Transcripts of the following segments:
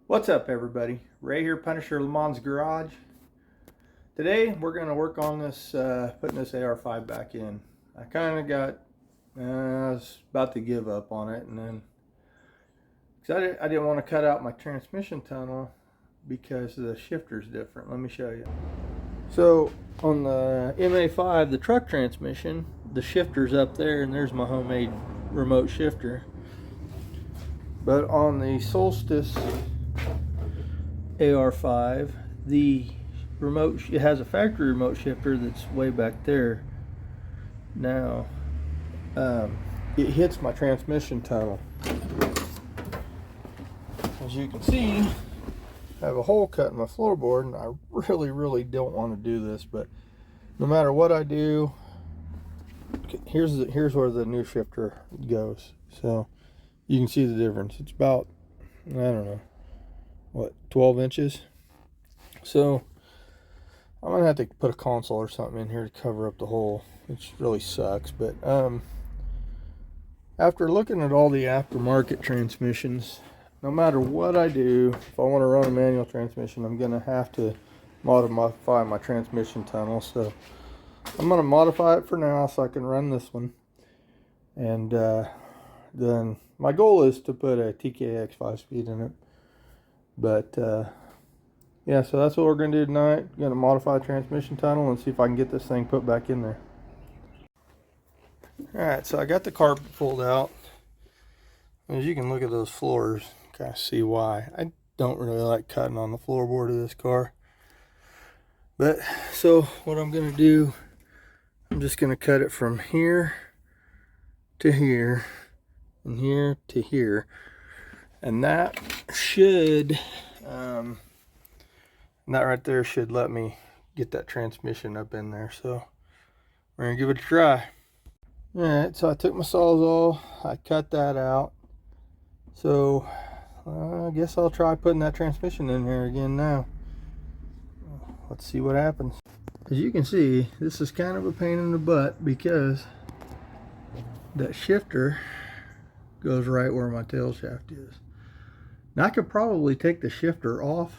What's up, everybody? Ray here, Punisher Lemans Garage. Today we're going to work on this, putting this AR5 back in. I kind of got, I was about to give up on it, and then because I didn't want to cut out my transmission tunnel because the shifter's different. Let me show you. So on the MA5, the truck transmission, the shifter's up there, and there's my homemade remote shifter. But on the Solstice AR5, the remote, it has a factory remote shifter that's way back there. Now it hits my transmission tunnel. As you can see, I have a hole cut in my floorboard, and I really don't want to do this, but no matter what I do, here's where the new shifter goes. So you can see the difference. It's about, I don't know, what, 12 inches. So I'm gonna have to put a console or something in here to cover up the hole, which really sucks. But after looking at all the aftermarket transmissions, no matter what I do, if I want to run a manual transmission, I'm gonna have to modify my transmission tunnel. So I'm gonna modify it for now so I can run this one, and then my goal is to put a TKX 5-speed in it. But yeah, so that's what we're going to do tonight. I'm going to modify the transmission tunnel and see if I can get this thing put back in there. Alright, so I got the carpet pulled out. As you can look at those floors, kind of see why. I don't really like cutting on the floorboard of this car. But, so what I'm going to do, I'm just going to cut it from here to here, and here to here. And that should, that right there should let me get that transmission up in there. So we're gonna give it a try. All right, so I took my Sawzall, I cut that out. So I guess I'll try putting that transmission in here again now. Let's see what happens. As you can see, this is kind of a pain in the butt because that shifter goes right where my tail shaft is. Now I could probably take the shifter off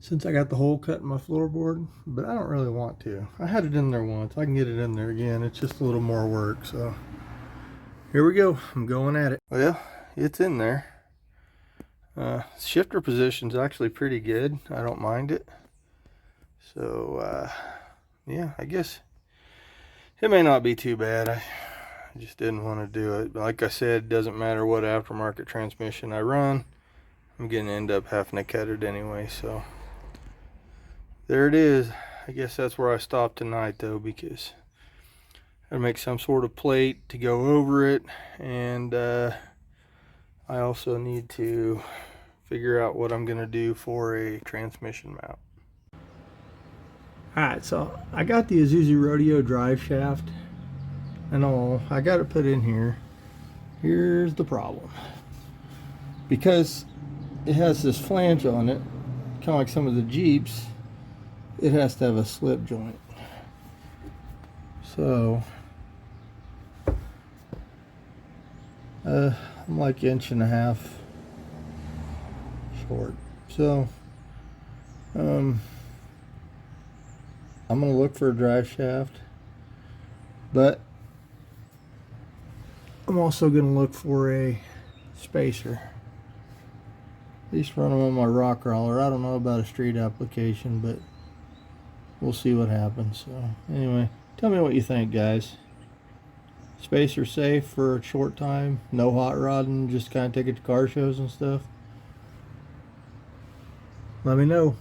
since I got the hole cut in my floorboard, but I don't really want to. I had it in there once. I can get it in there again. It's just a little more work. So here we go. I'm going at it. Well, it's in there. Shifter position's actually pretty good. I don't mind it. So yeah, I guess it may not be too bad. I just didn't want to do it. But like I said, it doesn't matter what aftermarket transmission I run, I'm going to end up having to cut it anyway. So there it is. I guess that's where I stopped tonight, though, because I make some sort of plate to go over it, and I also need to figure out what I'm going to do for a transmission mount. Alright, so I got the Isuzu Rodeo drive shaft and all. I got it put in here. Here's the problem. Because it has this flange on it, kind of like some of the Jeeps, it has to have a slip joint. So I'm like 1.5 inches short. So I'm gonna look for a drive shaft, but I'm also going to look for a spacer. At least run them on my rock crawler. I don't know about a street application, but we'll see what happens. So anyway, tell me what you think, guys. Spacer safe for a short time? No hot rodding, just kind of take it to car shows and stuff? Let me know.